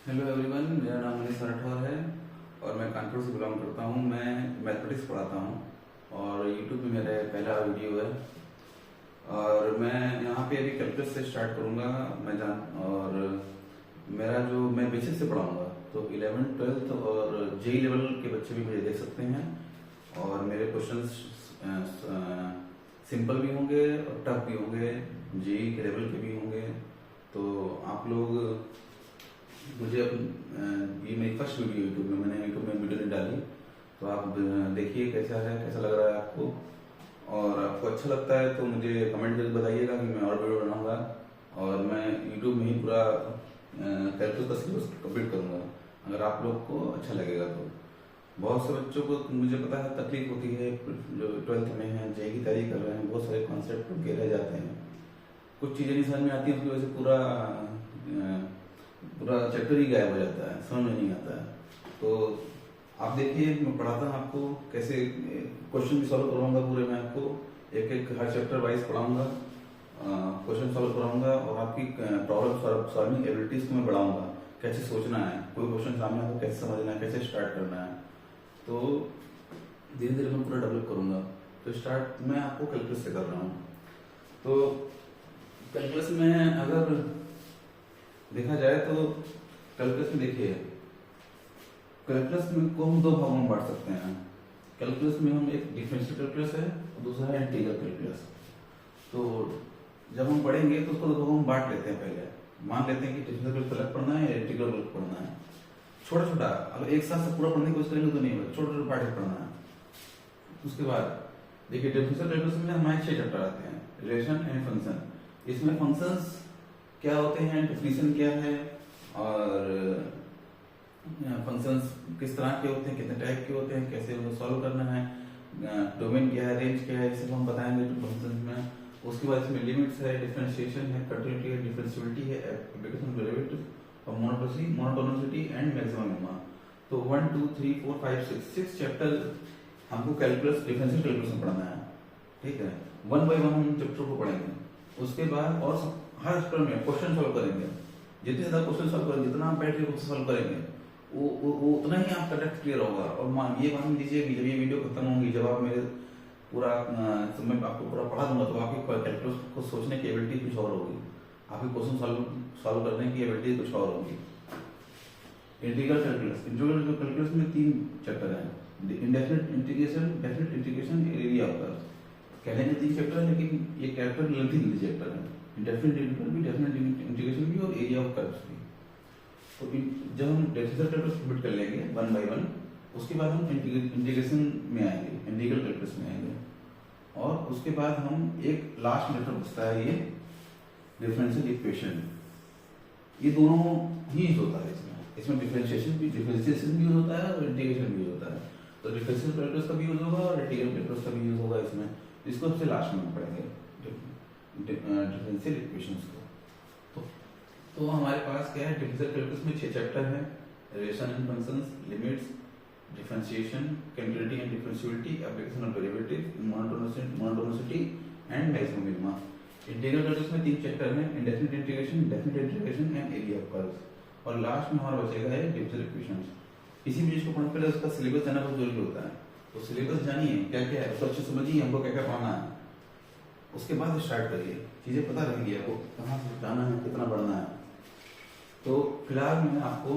Hello everyone, मेरा नाम मनीष राठौर है और मैं कानपुर से बिलोंग करता हूँ। मैं मैथमेटिक्स पढ़ाता हूँ और यूट्यूब पे मेरा पहला वीडियो है और मैं यहाँ पे अभी कैलकुलस से स्टार्ट करूँगा। और मेरा जो मैं बेसिक से पढ़ाऊँगा तो 11th 12th और जेई लेवल के बच्चे भी मुझे देख सकते हैं और मेरे क्वेश्चंस सिंपल भी होंगे और टफ भी होंगे, जेई के लेवल के भी होंगे। तो आप लोग मुझे ये मेरी फर्स्ट वीडियो यूट्यूब में, मैंने यूट्यूब में वीडियो नहीं डाली, तो आप देखिए कैसा है, कैसा लग रहा है आपको। और आपको अच्छा लगता है तो मुझे कमेंट करके बताइएगा कि मैं और वीडियो बनाऊंगा और मैं यूट्यूब में ही पूरा कैलकुलस का सिलेबस कंप्लीट करूँगा अगर आप लोग को अच्छा लगेगा तो। बहुत से बच्चों को मुझे पता है तकलीफ होती है, जो 12th में है, जेई की तैयारी कर रहे हैं, बहुत सारे कॉन्सेप्ट उनके रह जाते हैं, कुछ चीज़ें नहीं समझ में आती, उसकी वजह से पूरा चैप्टर ही गायब हो जाता है, समझ में नहीं आता है। तो आप देखिए, मैं पढ़ाता हूँ आपको कैसे, क्वेश्चन भी सॉल्व करवाऊंगा पूरे, मैं आपको एक एक हर चैप्टर वाइज पढ़ाऊंगा, क्वेश्चन सॉल्व कराऊंगा और आपकी प्रॉब्लम सॉल्विंग एबिलिटीज को मैं बढ़ाऊंगा, कैसे सोचना है, कोई क्वेश्चन सामने आपको कैसे समझना है, कैसे स्टार्ट करना है। तो धीरे धीरे मैं पूरा डेवलप करूंगा। तो स्टार्ट मैं आपको कैलकुलस से कर रहा हूँ। तो कैलकुलस में अगर देखा जाए तो कैलकुलस में देखिए, कैलकुलस में को हम दो भागों में बांट सकते हैं। कैलकुलस में हम एक डिफरेंशियल कैलकुलस है और दूसरा है इंटीग्रल कैलकुलस। तो जब हम पढ़ेंगे तो उसको दो भागों में बांट लेते हैं। पहले मान लेते हैं कि डिफरेंशियल कैलकुलस अलग पढ़ना है या इंटीग्रल अलग पढ़ना है। छोटा छोटा, अगर एक साथ से पूरा पढ़ने की कोशिश करेंगे तो नहीं होगा, छोटे छोटे पार्ट पढ़ना है। उसके बाद देखिए, डिफरेंशियल कैलकुलस में हमारे 6 चैप्टर आते हैं, रिलेशन एंड फंक्शन। इसमें फंक्शंस क्या होते हैं, डेफिनेशन क्या है और फंक्शंस किस तरह के होते हैं, कितने टाइप के होते हैं, कैसे उनको सॉल्व करना है, डोमेन क्या है, रेंज क्या है, इसे हम बताएंगे फंक्शंस में। उसके बाद इसमें लिमिट्स है, डिफरेंशिएशन है, कंटिन्यूटी है, डिफरेंशिएबिलिटी है, एप्लीकेशन डेरिवेटिव और मोनोटोनिसिटी एंड मैक्सिमम मिनिमा। तो 1 2 3 4 5 6 चैप्टर हमको कैलकुलस, डिफरेंशियल कैलकुलस में पढ़ना है। ठीक है, वन बाय वन हम चैप्टर को पढ़ेंगे। उसके बाद और हर चैप्टर में क्वेश्चन सॉल्व करेंगे। जितने ज्यादा क्वेश्चन सॉल्व करेंगे, जितना आप बैठ के सॉल्व करेंगे, वो उतना ही आपका डेप्थ क्लियर होगा। और मान लीजिए कि जब ये वीडियो खत्म होगी, जब आप मेरे पूरा समय आपको पूरा पढ़ा दूंगा, तो आपकी कैलकुलस को सोचने की एबिलिटी कुछ और होगी, आपकी क्वेश्चन सॉल्व करने की एबिलिटी कुछ और होगी। इंटीग्रल कैलकुलस में 3 चैप्टर है, indefinite integration, definite integration, area of curve. कहने के 3 चैप्टर है, लेकिन ये कैरेक्टर लेंथी चैप्टर है। डेफिनेट इंटीग्रल भी, डेफिनेट इंटीग्रेशन भी और एरिया ऑफ कर्व्स भी। तो जब हम डिफरेंशियल कैलकुलस कंप्लीट कर लेंगे 1 बाय 1, उसके बाद हम इंटीग्रेशन में आएंगे, इंटीग्रल कैलकुलस में आएंगे। और उसके बाद हम एक लास्ट मेथड बचता है, ये डिफरेंशियल इक्वेशन। ये दोनों ही यूज होता है इसमें डिफरेंशिएशन भी यूज होता है और इंटीग्रेशन भी यूज होता है। तो डिफरेंशियल कैलकुलस का भी यूज होगा और इंटीग्रल कैलकुलस का भी यूज होगा इसमें। इसको सबसे लास्ट में पढ़ेंगे, डिफरेंशियल इक्वेशंस को। तो हमारे पास क्या है, डिफरेंशियल कैलकुलस में 6 चैप्टर हैं, relation and functions, limits, differentiation, continuity and differentiability, application of derivative, monotonicity and maximum minima. Integral calculus में 3 चैप्टर हैं, indefinite integration, definite integration and area of curves. और लास्ट में हमारा बचेगा है डिफरेंशियल इक्वेशंस। किसी भी चीज को पढ़ने के लिए उसका सिलेबस जानना बहुत जरूरी होता है। तो सिलेबस जानिए क्या क्या है, उसको अच्छे समझिए, हमको क्या क्या पढ़ना है, उसके बाद स्टार्ट करिए। चीजें पता रहेंगी आपको, कहाँ से जाना है, कितना बढ़ना है। तो फिलहाल मैं आपको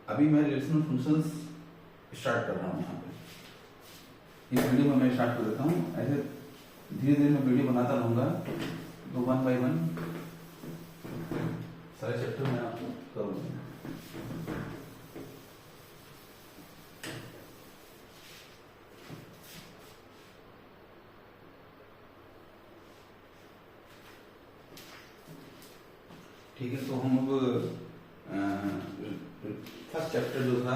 अभी मैं रिलेशनल फंक्शंस स्टार्ट कर रहा हूँ। यहाँ पे इस वीडियो में मैं स्टार्ट कर देता हूँ। ऐसे धीरे धीरे मैं वीडियो बनाता रहूंगा, तो 1 बाय 1 सारे चैप्टर मैं आपको करूँगा। ठीक है, तो हम अब फर्स्ट चैप्टर जो था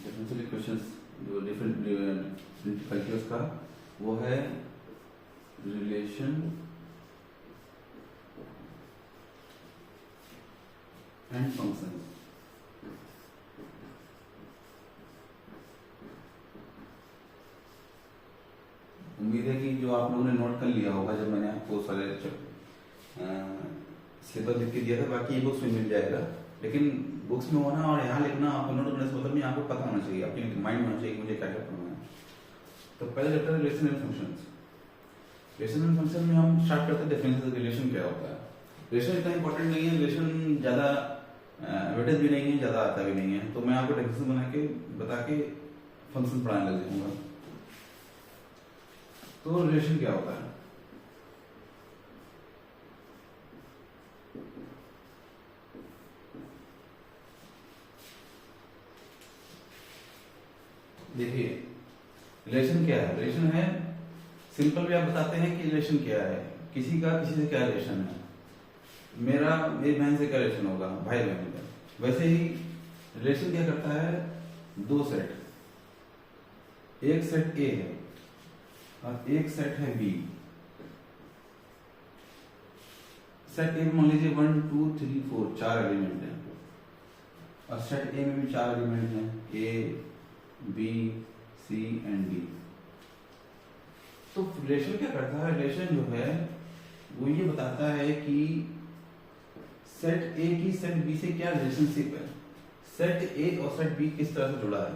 डिफरेंशियल इक्वेशंस, जो डिफरेंट कैलकुलस का, वो है रिलेशन एंड फंक्शंस। उम्मीद है कि जो आप लोगों ने नोट कर लिया होगा, जब मैंने आपको सारे सिलेबस लिख के दिया था, बाकी बुक्स में मिल जाएगा, लेकिन बुक्स में होना और यहाँ लिखना, आपको नोट करने से मतलब नहीं, आपको पता होना चाहिए, आपके माइंड होना चाहिए कि मुझे क्या क्या पढ़ना है। तो पहले चैप्टर है relation and functions. Relation and function में हम स्टार्ट करते हैं डेफिनेशन ऑफ रिलेशन क्या होता है। रिलेशन इतना इंपॉर्टेंट नहीं है, रिलेशन ज़्यादा वेटेज भी नहीं है, ज़्यादा आता भी नहीं है, तो मैं आपको डेफिनेशन बता के फंक्शन पढ़ाने लग जाऊंगा। तो रिलेशन क्या होता है? देखिए रिलेशन क्या है। रिलेशन है सिंपल भी आप बताते हैं कि रिलेशन क्या है, किसी का किसी से क्या रिलेशन है। मेरा मेरी बहन से क्या रिलेशन होगा, भाई बहन का। वैसे ही रिलेशन क्या करता है, दो सेट, एक सेट ए है और एक सेट है बी। सेट ए में मान लीजिए 1 2 3 4 4 एलिमेंट हैं, और सेट ए में भी 4 एलिमेंट हैं, A B C and D. तो रिलेशन क्या करता है, रिलेशन जो है वो ये बताता है कि सेट ए की सेट बी से क्या रिलेशनशिप है, सेट ए और सेट बी किस तरह से जुड़ा है।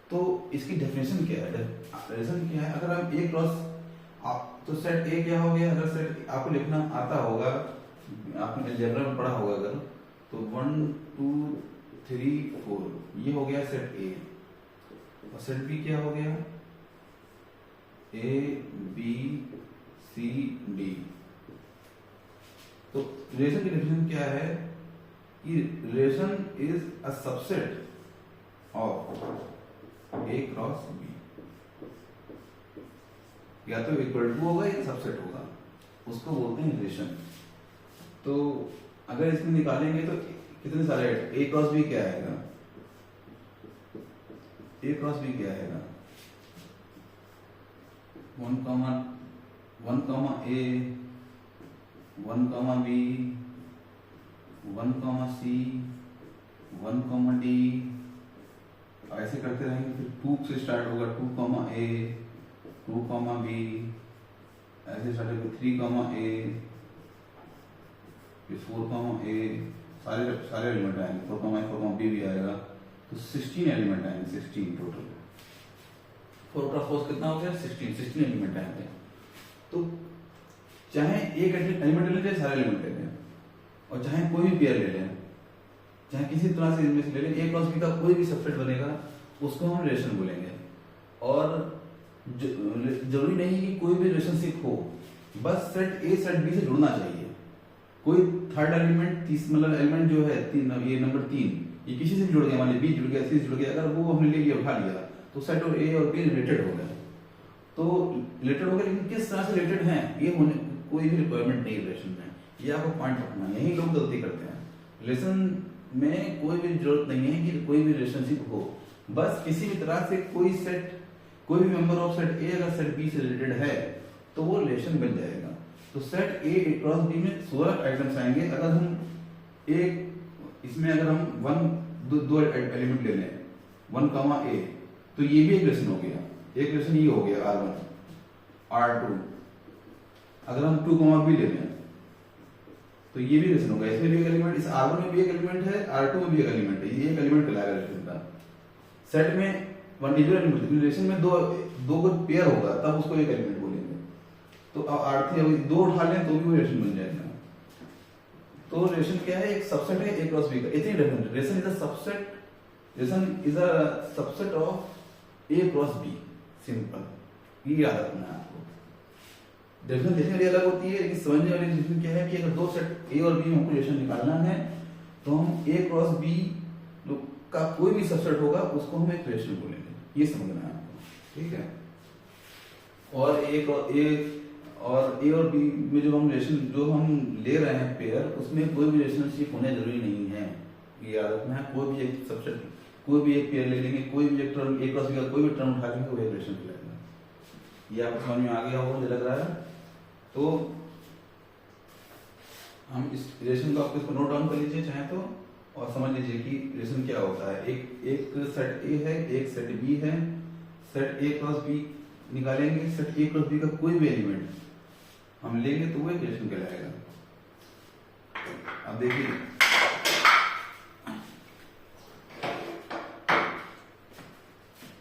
तो इसकी डेफिनेशन क्या है, रिलेशन क्या है। अगर हम ए क्रॉस आप, तो सेट ए क्या हो गया, अगर सेट आपको लिखना आता होगा, आपने अलजेब्रा में पढ़ा होगा अगर, तो 1 2 3 4 ये हो गया सेट ए, और सेट बी क्या हो गया, ए बी सी डी। तो रिलेशन की डेफिनेशन क्या है कि relation is a subset of A cross B. या तो इक्वल टू होगा या सबसेट होगा, उसको बोलते हैं रिलेशन। तो अगर इसमें निकालेंगे तो कितने सारे, ए क्रॉस बी क्या आएगा, ए क्रॉस बी क्या आएगा, 1 ए 1 बी 1 सी 1 डी। ऐसे करते रहेंगे, फिर 2 से स्टार्ट होगा, 2 ए 2 बी, ऐसे स्टार्ट होगा 3 ए, फिर 4 ए, सारे एलिमेंट आएंगे, 4 बी भी आएगा, तो 16 एलिमेंट आएंगे, 16 टोटल। 4 क्रॉस 4 कितना हो गया, 16 एलिमेंट आएंगे। तो चाहे एक एलिमेंट ले लें, सारे एलिमेंट ले लें, और चाहे कोई भी पेयर ले लें, चाहे किसी तरह से इनमें से ले लें, ए क्रॉस बी का कोई भी सबसेट बनेगा उसको हम रिलेशन बोलेंगे। और जरूरी नहीं कि कोई भी रिलेशनशिप हो, बस सेट ए सेट बी से जुड़ना चाहिए। कोई थर्ड एलिमेंट, मतलब एलिमेंट जो है ये नंबर 3, ये किसी से जुड़ गया, मान लीजिए बी जुड़ गया, सी जुड़ गया, अगर वो हमने ले लिया, उठा लिया, तो सेट और ए और बी रिलेटेड हो गया। तो रिलेटेड हो गया, लेकिन किस तरह से रिलेटेड हैं ये होने कोई भी रिक्वायरमेंट नहीं रिलेशन में, ये आपको पॉइंट रखना है। यही लोग गलती करते हैं, रिलेशन में कोई भी जरूरत नहीं है कि कोई भी रिलेशनशिप हो, बस किसी भी तरह से कोई सेट, कोई भी मेंबर ऑफ सेट ए अगर सेट बी से रिलेटेड है तो वो रिलेशन बन जाएगा। तो सेट ए क्रॉस बी में 16 आइटम्स आएंगे। अगर हम एक इसमें अगर हम दो एलिमेंट ले लें, 1 ए, तो ये भी एक रिलेशन हो गया, एक रिलेशन ये हो गया R1 R2। अगर हम 2 बी ले लें तो ये भी रिलेशन होगा, इसमें भी एक एलिमेंट, इस R1 में भी एक एलिमेंट है, R2 में भी एक एलिमेंट है, ये एक एलिमेंट कहलाएगा रिलेशन का। सेट में वन इंडिविजुअल एलिमेंट, रिलेशन में दो को पेयर होगा तब उसको एक एलिमेंट बोलेंगे। तो R3 दो उठा लें तो भी वो रिलेशन बन जाएगा। तो रिलेशन क्या है, एक सबसेट है ए क्रॉस बी का, इतनी different. Relation is a subset, relation is a subset of A cross B, simple, ये याद रखना है आपको। डेफिनेशन देखने वाली अलग होती है, लेकिन समझने वाली डेफिनेशन क्या है कि अगर दो सेट ए और बी में हमको रिलेशन निकालना है तो हम ए क्रॉस बी का कोई भी सबसेट होगा उसको हम एक रिलेशन बोलेंगे, ये समझना है आपको, ठीक है। और ए और बी में जो हम रिलेशन जो हम ले रहे हैं पेयर, उसमें कोई भी रिलेशनशिप होने जरूरी नहीं है, ये याद रखना है। कोई भी एक सबसेट, कोई भी एक पेयर ले लेंगे, कोई भी एक टर्म ए क्रॉस बी का कोई भी टर्म उठा लेंगे, वो एक रिलेशन कहलाएगा। ये आपको समझ में आ गया होगा, मुझे लग रहा है। तो हम इस रिलेशन को आपको इसको नोट डाउन कर लीजिए चाहे तो, और समझ लीजिए कि रिलेशन क्या होता है। एक सेट ए है, एक सेट बी है, सेट ए क्रॉस बी निकालेंगे, सेट ए क्रॉस बी का कोई भी एलिमेंट हम लेंगे तो वो एक रिलेशन कहलाएगा। अब देखिए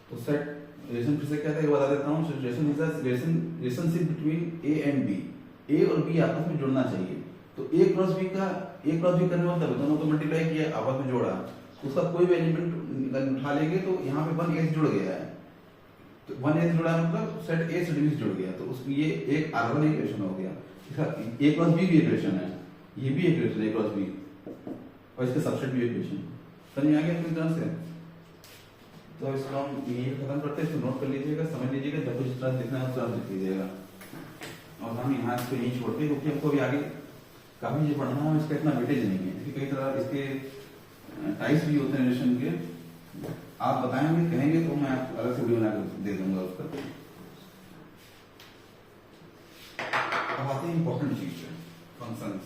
तो सेट रिलेशन फिर से क्या था ये बता देता हूँ। Relation is a relationship between A and B. A और बी आपस में जुड़ना चाहिए। तो ए क्रॉस बी करने का मतलब दोनों को मल्टीप्लाई किया, आपस में जोड़ा, उसका कोई भी एलिमेंट उठा लेंगे तो यहाँ पे 1 एस जुड़ गया है। तो 1 एस जुड़ा मतलब सेट ए सेट बी जुड़ गया, तो उसमें ये एक R1 इक्वेशन हो गया। ए क्रॉस बी भी इक्वेशन है, ये भी इक्वेशन ए क्रॉस बी, और इसका सबसेट भी इक्वेशन। समझ में आ गया पूरी तरह से? तो इसको हम ये खत्म करते हैं, इसको नोट कर लीजिएगा, समझ लीजिएगा, जब कुछ तरह लिखना है उस तरह लिख लीजिएगा। और हम यहाँ इसको यहीं छोड़ते हैं क्योंकि हमको अभी आगे काफी ये पढ़ना है, इसका इतना वेटेज नहीं है, कई तरह इसके टाइप्स भी होते हैं रिलेशन के। आप बताएंगे कहेंगे तो मैं अलग से वीडियो बनाकर दे दूंगा उसका। अब आते हैं इंपॉर्टेंट चीज पे, फंक्शंस।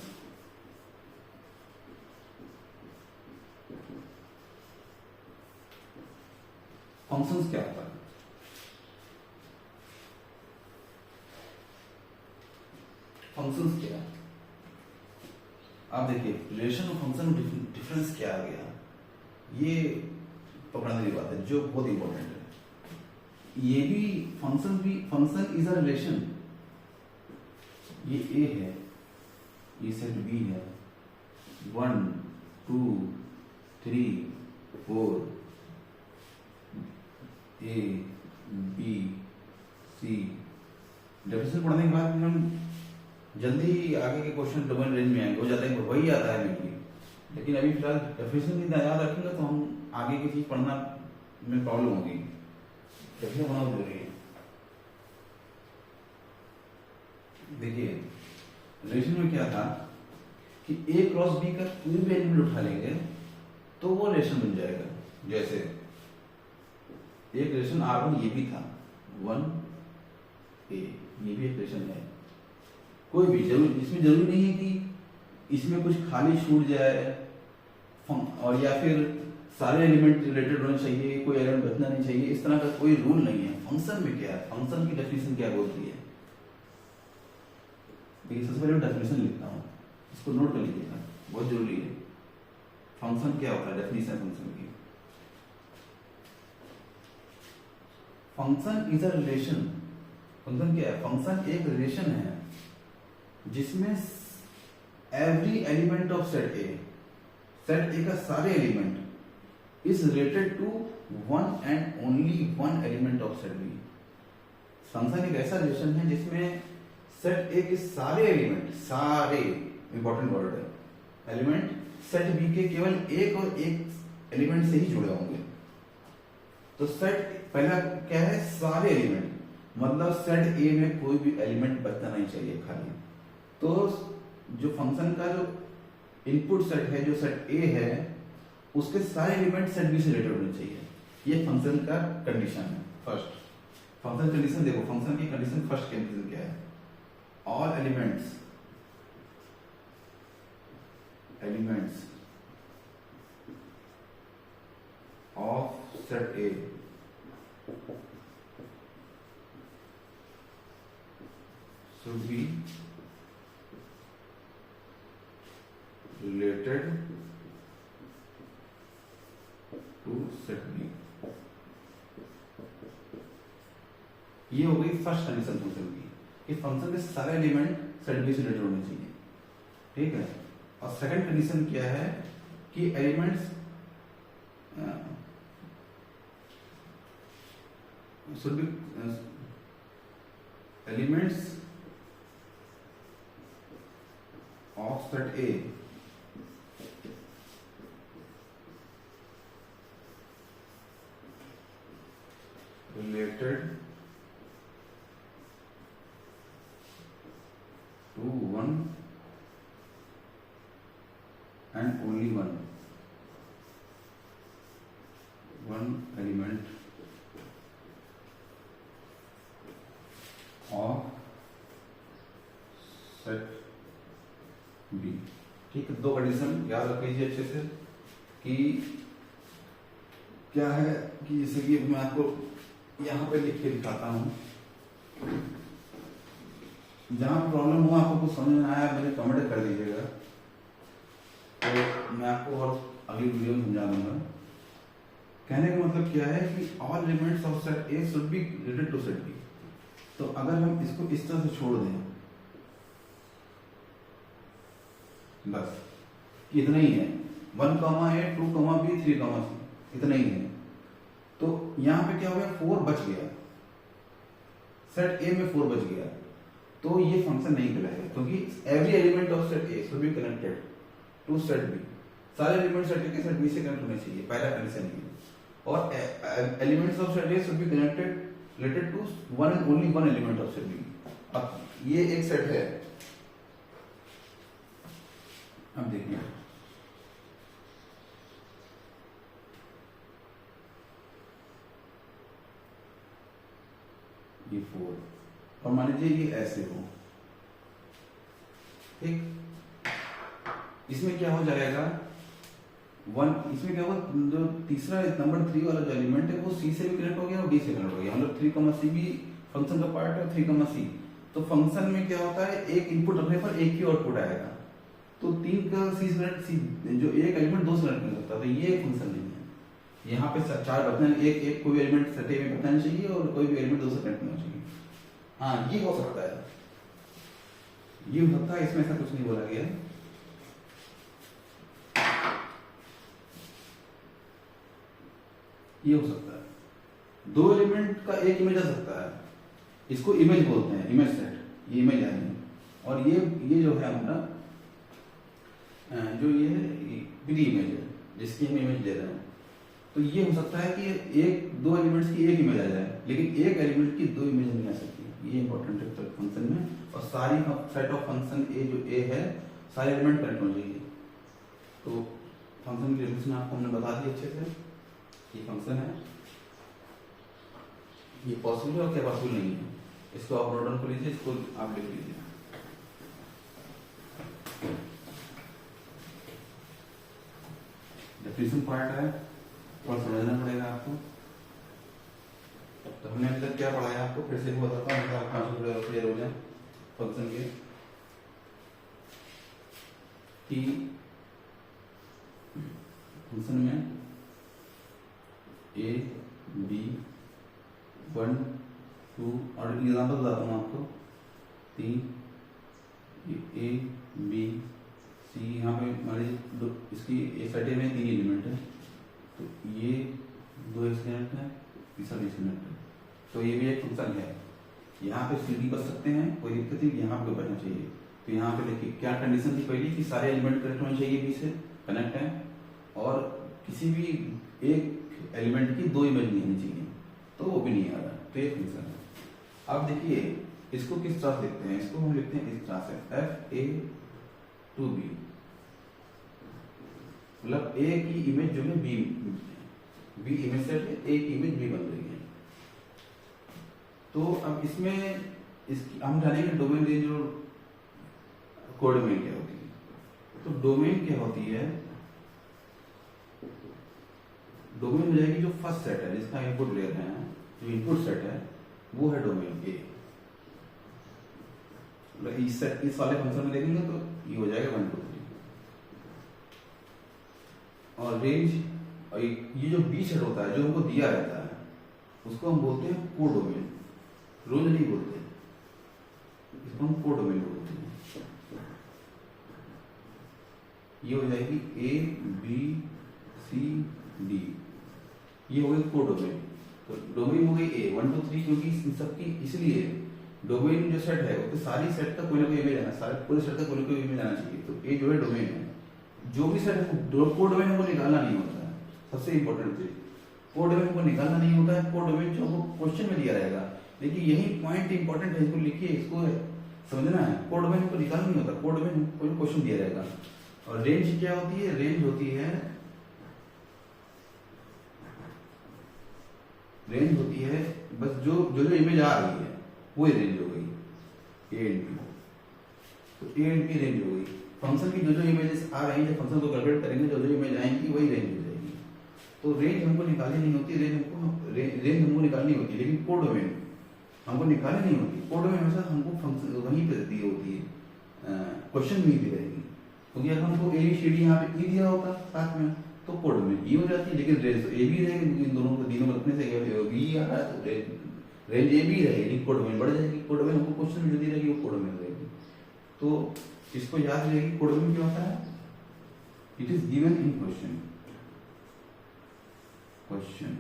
फंक्शंस क्या होता है? फंक्शंस क्या है? आप देखिए रिलेशन और फंक्शन डिफरेंस क्या आ गया, ये पकड़ने की बात है जो बहुत इंपॉर्टेंट है। ये भी फंक्शन इज अ रिलेशन। ये ए है, ये सेट बी है, 1 2 3 4 ए बी सी। डेफिनेशन पढ़ने के बाद हम जल्दी आगे के क्वेश्चन डबल रेंज में आएंगे, हो जाता है वही आता है मेनली। लेकिन अभी फिलहाल डेफिनेशन भी याद रखेंगे तो हम आगे की चीज पढ़ना में प्रॉब्लम होगी। डेफिनेशन बनाना जरूरी है। देखिए रिलेशन में क्या था कि ए क्रॉस बी का कोई भी एलिमेंट उठा लेंगे तो वो रिलेशन बन जाएगा। जैसे एक रिलेशन R1 ये भी था, 1 ए, ये भी एक रिलेशन है। कोई भी जरूर इसमें जरूरी नहीं है कि इसमें कुछ खाली छूट जाए और या फिर सारे एलिमेंट रिलेटेड होने चाहिए, कोई एलिमेंट बचना नहीं चाहिए, इस तरह का कोई रूल नहीं है। फंक्शन में क्या है, फंक्शन की डेफिनेशन क्या बोलती है? देखिए सबसे पहले मैं डेफिनेशन लिखता हूँ, इसको नोट कर लीजिएगा, बहुत जरूरी है। फंक्शन क्या होता है, डेफिनेशन फंक्शन की। Function is a relation. Function क्या है? फंक्शन एक रिलेशन है जिसमें every element of set A का सारे element is related to 1 and only 1 element of set B. Function एक ऐसा रिलेशन है जिसमें सेट ए के सारे एलिमेंट, सारे इंपॉर्टेंट वर्ड है, एलिमेंट सेट बी के केवल एक और एक एलिमेंट से ही जुड़े होंगे। तो सेट पहला क्या है? सारे एलिमेंट, मतलब सेट ए में कोई भी एलिमेंट बचना नहीं चाहिए खाली। तो जो फंक्शन का जो इनपुट सेट है, जो सेट ए है, उसके सारे एलिमेंट सेट बी से रिलेटेड होने चाहिए। ये फंक्शन का कंडीशन है। फर्स्ट फंक्शन कंडीशन देखो, फंक्शन की कंडीशन फर्स्ट कंडीशन क्या है? All elements of set A should be related to set B। ये हो गई फर्स्ट कंडीशन फंक्शन की कि फंक्शन के सारे एलिमेंट सेट बी से रिलेटेड होने चाहिए, ठीक है। और सेकंड कंडीशन क्या है कि elements should be elements of set A related to 1 and only one element of set B। ठीक है, दो कंडीशन याद रख लीजिए अच्छे से कि क्या है कि जैसे कि मैं आपको यहाँ पे लिख के दिखाता हूँ। जहां प्रॉब्लम हो, आपको कुछ समझ में आया मेरे कमेंट कर दीजिएगा। तो मैं आपको और अगली वीडियो में समझा दूंगा। कहने का मतलब क्या है कि all elements of set A should be related to set B. तो अगर हम इसको इस तरह से छोड़ दें, बस इतना ही है, 1 कॉमा ए 2 कॉमा बी 3 कॉमा सी, इतना ही है। तो यहां पे क्या हो गया, 4 बच गया, सेट ए में 4 बच गया, तो ये फंक्शन नहीं कहलाएगा, क्योंकि every element of set A should be connected to set B. सारे एलिमेंट सेट ए के सेट बी से कनेक्ट होने चाहिए, पहला कंडीशन ये। और elements of set A should be connected related to one and only one element of set B. अब ये एक सेट है, अब देखिए ये 4, और मान लीजिए ये ऐसे हो, ठीक। इसमें क्या हो जाएगा, 1, इसमें क्या होगा, जो तीसरा नंबर 3 वाला जो एलिमेंट है वो सी से भी कनेक्ट हो गया और डी से कनेक्ट हो गया, मतलब 3 सी भी फंक्शन का पार्ट है, 3 सी। तो फंक्शन में क्या होता है, एक इनपुट रखने पर एक ही आउटपुट आएगा। तो 3 का सी जो एक एलिमेंट 2 से कनेक्ट कर सकता है, तो ये एक फंक्शन नहीं है। यहाँ पे 4 बटन, एक कोई एलिमेंट सेट ए में बताना चाहिए और कोई भी एलिमेंट 2 से कनेक्ट होना चाहिए। हाँ, ये हो सकता है, ये हो सकता है, इसमें ऐसा कुछ नहीं बोला गया। ये हो सकता है, 2 एलिमेंट का एक इमेज आ सकता है, इसको इमेज बोलते हैं, इमेज सेट, ये इमेज आ रही है। और ये जो है हमारा जो ये प्री इमेज है, जिसकी हम इमेज दे रहे हैं, तो ये हो सकता है कि 2 एलिमेंट्स की एक इमेज आ जाए, लेकिन एक एलिमेंट की 2 इमेज नहीं आ सकती। ये इंपॉर्टेंट है फंक्शन में। और सारी सेट ऑफ फंक्शन ए जो ए है, सारे एलिमेंट कनेक्ट होने चाहिए। तो फंक्शन की डेफिनेशन आपको हमने बता दी अच्छे से। ये फंक्शन है, ये पॉसिबल है और क्या पॉसिबल नहीं है, इसको आप नोट डाउन कर लीजिए, इसको आप लिख लीजिए। डेफिनेशन पार्ट है और समझना पड़ेगा आपको। तो हमने अभी तक क्या पढ़ा है आपको, फिर से बताता हूँ, आप 5 मिनट क्लियर हो जाए फंक्शन के। कि फंक्शन में ए बी 1 2 और एग्जाम्पल बताता हूँ आपको, 3 ए बी सी। यहाँ पे मान लीजिए इसकी सेट में 3 एलिमेंट है, तो ये 2 एक्सटेंट है, तीसरा एक्सटेंट है, तो ये भी एक फंक्शन है। यहाँ पे सीधी बच सकते हैं, कोई दिक्कत नहीं, यहाँ पे बचना चाहिए। तो यहाँ पे देखिए क्या कंडीशन थी पहली, कि सारे एलिमेंट कनेक्ट होने चाहिए, बी से कनेक्ट है, और किसी भी एक एलिमेंट की 2 इमेज नहीं होनी चाहिए, तो वो भी नहीं आ रहा, तो ये फंक्शन है। अब देखिए इसको किस तरह से लिखते हैं, इसको हम लिखते हैं इस तरह से, एफ ए टू बी, मतलब ए की इमेज जो है बी इमेज सेट है, ए की इमेज बी बन रही है। तो अब इसमें हम जानेंगे डोमेन रेंज और कोडोमेन क्या होती है। तो डोमेन क्या होती है, डोमेन हो जाएगी जो फर्स्ट सेट है, जिसका इनपुट ले रहे हैं, जो इनपुट सेट है वो है डोमेन ए। इस वाले फंक्शन में देखेंगे तो ये हो जाएगा 1 2 3। और रेंज, और ये जो बी सेट होता है जो हमको दिया रहता है, उसको हम बोलते हैं कोडोमेन, रोज नहीं बोलते, इसको हम कोडोमेन बोलते हैं। ये हो जाएगी ए बी सी डी, ये हो गई कोडोमेन। तो डोमेन हो गई ए 1 2 3, क्योंकि इन सबकी इसलिए डोमेन जो सेट है वो तो सारी सेट का कोई ना कोई इमेज आना, सारे पूरे सेट का कोई ना कोई इमेज आना चाहिए। तो ए जो है डोमेन है, जो भी सेट कोड डोमेन को निकालना नहीं होता है, सबसे इंपॉर्टेंट चीज, कोड डोमेन को निकालना नहीं होता है। कोड डोमेन जो आपको क्वेश्चन में दिया रहेगा, लेकिन यही पॉइंट इंपॉर्टेंट है, इसको लिखिए, इसको समझना है। कोड डोमेन को निकालना नहीं होता, कोड डोमेन कोई क्वेश्चन दिया रहेगा। और रेंज क्या होती है, रेंज होती है, रेंज होती है बस जो जो जो इमेज आ रही है वो रेंज हो गई, ए एंड बी। तो ए एंड बी रेंज हो गई। फंक्शन की जो जो इमेजेस आ रही है, फंक्शन को कैलकुलेट करेंगे, जो जो इमेज आएंगी वही रेंज हो जाएगी। तो रेंज हमको निकालनी नहीं होती, रेंज हमको निकालनी होती है, लेकिन कोड डोमेन हमको निकालनी नहीं होती। कोड डोमेन हमेशा हमको फंक्शन वहीं पे दी होती है, क्वेश्चन में ही दी रहेगी। क्योंकि अगर हमको ABCD यहाँ पे ई दिया होता साथ में तो कोड में ई हो जाती, लेकिन रेंज तो ए बी रहेगी, क्योंकि इन दोनों को तीनों में रखने से बी आ रहा है तो रेंज ए बी रहेगी, कोड में बढ़ जाएगी, कोड में हमको क्वेश्चन में जल्दी रहेगी वो कोड में रहेगी। तो इसको याद रहेगी कोड में क्या होता है, it is given in question, question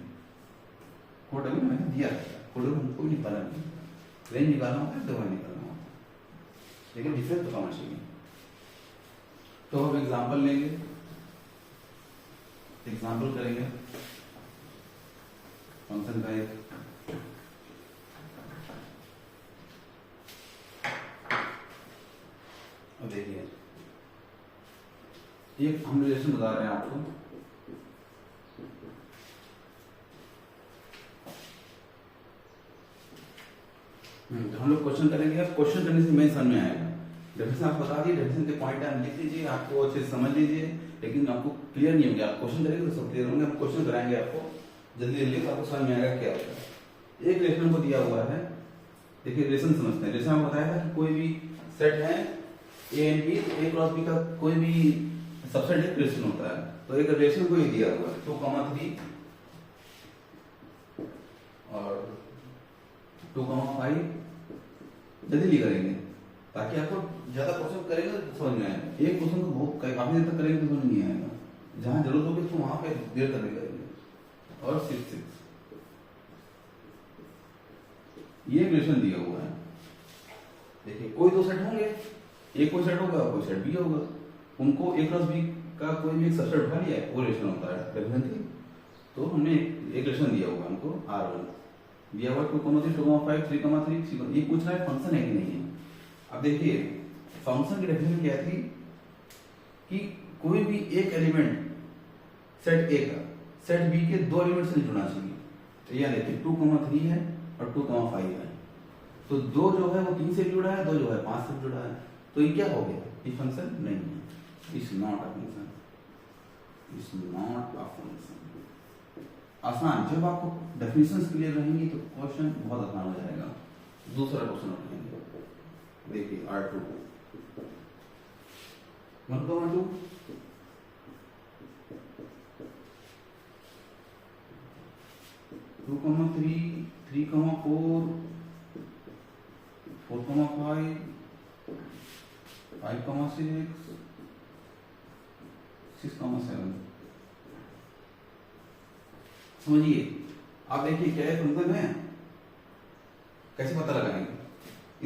code में मैंने दिया था, कोड में हमको निकालना नहीं, रेंज निकालना होता है, दवा निकालना होता है, लेकिन डिफरेंस तो होना चाहिए। तो हम एग्जाम्पल लेंगे, एग्जाम्पल करेंगे फंक्शन का एक, अब देखिए एक हम रिलेशन बता रहे हैं आपको, तो हम लोग क्वेश्चन करेंगे, क्वेश्चन करने से मेन समझ में आएगा। डेफिनेशन आप बता दिए, डेफिनेशन के पॉइंट आप लिख लीजिए, आपको अच्छे से समझ लीजिए, लेकिन आपको क्लियर नहीं होगा, आप क्वेश्चन करेंगे तो सब क्लियर होंगे। हम क्वेश्चन कराएंगे आपको जल्दी जल्दी, तो आपको समझ में आएगा क्या होता है। एक रिलेशन को दिया हुआ है, देखिए रिलेशन समझते हैं। रिलेशन में बताया था कि कोई भी सेट है A and B, A cross B का कोई भी सबसेट एक रिलेशन होता है। तो एक रिलेशन को ही दिया हुआ है 2,3 और 2,5, जल्दी करेंगे ताकि आपको ज्यादा क्वेश्चन करेंगे तो समझ में आएगा। एक क्वेश्चन को बहुत काफी देर तक करेंगे तो समझ नहीं आएगा, जहां जरूरत होगी तो वहां पे देर करने करेंगे। और 6 ये रिलेशन दिया हुआ है, देखिए कोई दो सेट होंगे, एक कोई सेट होगा कोई सेट बी होगा, उनको ए क्रॉस बी का कोई भी एक सबसेट उठा लिया है, वो रिलेशन होता है डेफिनेटली। तो हमने एक रिलेशन दिया हुआ हमको R1 दिया हुआ 2,3, 2,5, 3,3, ये पूछ रहा है फंक्शन है कि नहीं है। अब देखिए फंक्शन की डेफिनेशन क्या थी कि कोई भी एक एलिमेंट सेट ए का सेट बी के दो एलिमेंट से जुड़ना चाहिए। तो यह देखिए 2,3 है और 2,5 है, तो दो जो है वो 3 से जुड़ा है, दो जो है 5 से जुड़ा है। तो ये क्या हो गया, ये फंक्शन नहीं है, it's not a function, it's not a function. आसान, जब आपको डेफिनेशंस क्लियर रहेंगी तो क्वेश्चन बहुत आसान हो जाएगा। दूसरा क्वेश्चन उठाएंगे, देखिए R2 1,2 2,3 3,4 4,5 5,6 6,7। समझिए, आप देखिए क्या फंक्शन है, कैसे पता लगाएंगे।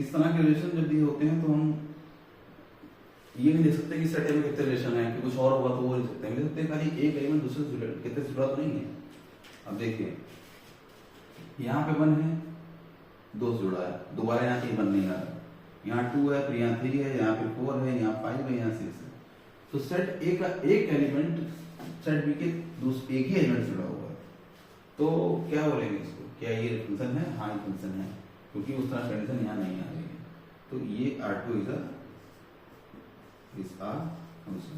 इस तरह के रिलेशन जब भी होते हैं तो हम ये नहीं देख सकते कि सेट में कितने रिलेशन है, कि कुछ और होगा तो वो नहीं सकते, देख सकते हैं खाली एक एलिमेंट दूसरे से कितने जुड़ा तो नहीं है। अब देखिए यहाँ पे 1 है, 2 से जुड़ा है, दोबारा यहाँ 3 1 नहीं आ रहा, यहाँ 2 है, फिर यहाँ 3 है, यहाँ पे 4 है, यहाँ 5 है, यहाँ 6 है। तो सेट ए का एक एलिमेंट सेट बी के एक ही एलिमेंट जुड़ा हुआ है। तो क्या बोलेंगे इसको, क्या ये फंक्शन है? हाँ ये फंक्शन है, क्योंकि उस तरह कंडीशन यहाँ नहीं आ रही है। तो ये R2 इज आ फंक्शन।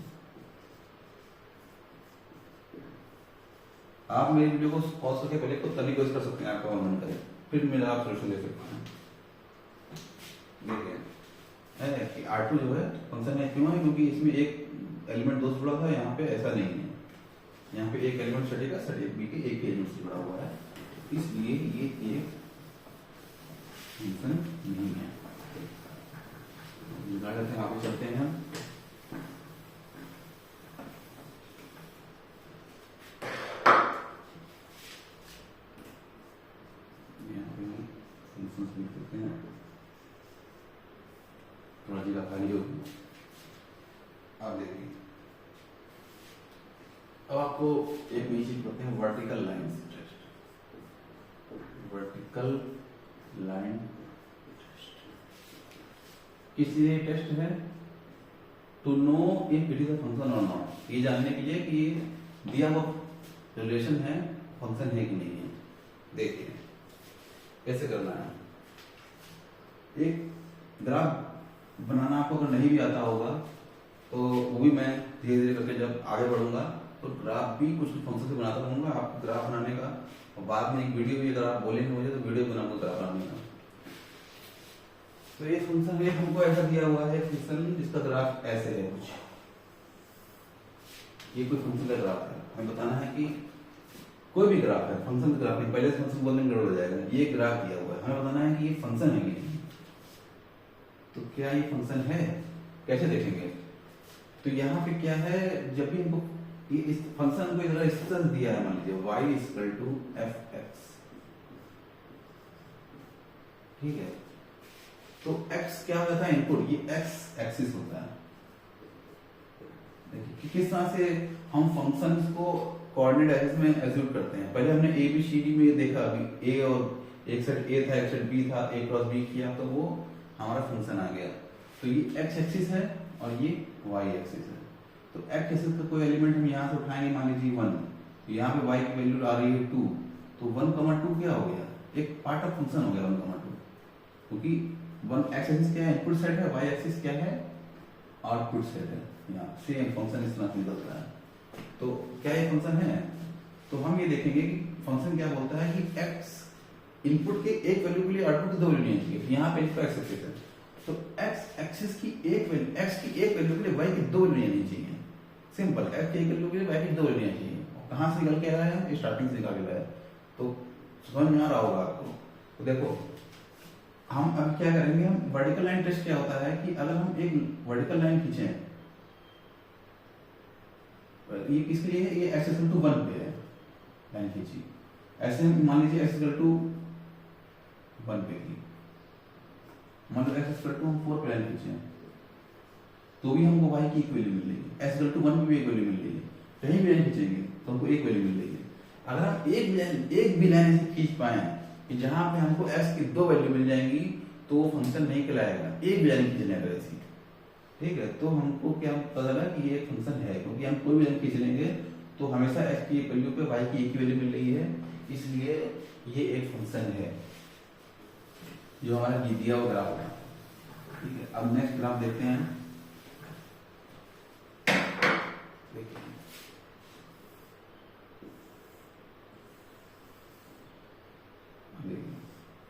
आप मेरी वीडियो को पॉज करके पहले खुद करने की कोशिश कर सकते हैं, आपका मन करे, फिर मेरा आप सोल्यूशन दे सकते हैं। देखिए है कि R2 जो है फंक्शन है, क्यों है? क्योंकि इसमें एक एलिमेंट 2 से जुड़ा था, यहाँ पे ऐसा नहीं है, यहाँ पे एक एलिमेंट सेट ए का सेट बी के एक एलिमेंट से जुड़ा हुआ है, इसलिए ये एक फंक्शन नहीं है। आगे चलते हैं हम। थोड़ा जगह खाली होगी। आप देखिए, अब आपको एक नई चीज पढ़ते हैं, vertical line test. Vertical line test किस लिए टेस्ट है? To know if it is a function और नॉट, ये जानने के लिए कि दिया हुआ रिलेशन है फंक्शन है कि नहीं है। देखिए कैसे करना है। एक ग्राफ बनाना आपको अगर नहीं भी आता होगा तो वो भी मैं धीरे धीरे करके जब आगे बढ़ूंगा तो ग्राफ भी कुछ फंक्शन से बनाता रहूंगा, आप ग्राफ बनाने का, और बाद में एक वीडियो भी अगर आप बोलेंगे मुझे तो वीडियो बनाऊंगा ग्राफ बनाने का। तो ये फंक्शन है, हमको ऐसा दिया हुआ है फंक्शन जिसका ग्राफ ऐसे है कुछ, ये कोई फंक्शन का ग्राफ है, हमें बताना है कि कोई भी ग्राफ है, फंक्शन का ग्राफ नहीं, पहले से फंक्शन बोलने में गड़बड़ हो जाएगा। ये ग्राफ दिया हुआ है, हमें बताना है कि ये फंक्शन है कि नहीं। तो क्या ये फंक्शन है, कैसे देखेंगे? तो यहाँ पे क्या है, जब भी हमको ये इस फंक्शन को इधर इस तरह दिया है, मान लीजिए y equal to f x, ठीक है, तो x क्या होता है इनपुट, ये x एक्सिस होता है। देखिए किस तरह से हम फंक्शंस को कोऑर्डिनेट एक्सिस में एज्यूम करते हैं। पहले हमने ए बी सी डी में देखा, अभी ए और एक साइड ए था एक साइड बी था, ए क्रॉस बी किया तो वो हमारा फंक्शन आ गया। तो ये x एक्सिस है और ये y एक्सिस है। तो x एक्सिस का कोई एलिमेंट हम यहाँ से उठाएंगे, मान लीजिए 1, तो यहाँ पे y की वैल्यू आ रही है 2, तो 1,2 क्या हो गया, एक पार्ट ऑफ फंक्शन हो गया 1,2, क्योंकि x एक्सिस क्या है, इनपुट साइड है, y एक्सिस क्या है, आउटपुट साइड है। यहाँ सेम फंक्शन इस तरह से निकलता है। तो क्या ये फंक्शन है? तो हम ये देखेंगे कि फंक्शन क्या बोलता है कि x इनपुट के एक वैल्यू के लिए आउटपुट की 2 वैल्यू चाहिए। यहाँ पे इसका x एक्सिस है, तो x एक्सिस की एक वैल्यू, x की एक वैल्यू के लिए y की 2 वैल्यू आनी चाहिए। सिंपल, x की एक वैल्यू के लिए y की 2 वैल्यू आनी चाहिए। कहाँ से निकल के आया है, स्टार्टिंग से निकाल के आया है। तो समझ में आ रहा होगा आपको। तो देखो हम अब क्या करेंगे, हम वर्टिकल लाइन टेस्ट क्या होता है कि अगर हम एक वर्टिकल लाइन खींचे, ये किसके लिए है, ये x इक्वल टू 1 पे है लाइन खींची, ऐसे मान लीजिए x इक्वल टू 1 पे की, मतलब x इक्वल टू हम 4 पे लाइन खींचे तो भी हमको y की एक वैल्यू मिलेगी, x इक्वल टू 1 पे भी एक वैल्यू मिलेगी। कहीं भी लाइन खींचेंगे तो हमको एक वैल्यू मिलेगी। अगर हम एक भी लाइन ऐसे खींच पाए कि जहां पे हमको x की 2 वैल्यू मिल जाएंगी तो वो फंक्शन नहीं कहलाएगा, एक भी लाइन खींचने का ऐसी, ठीक है। तो हमको क्या पता लगा कि ये एक फंक्शन है, क्योंकि हम कोई भी लाइन खींच लेंगे तो हमेशा x की एक वैल्यू पे y की एक ही वैल्यू मिल रही है, इसलिए ये एक फंक्शन है जो हमारा दिया हुआ ग्राफ है, ठीक है। अब नेक्स्ट ग्राफ देखते हैं।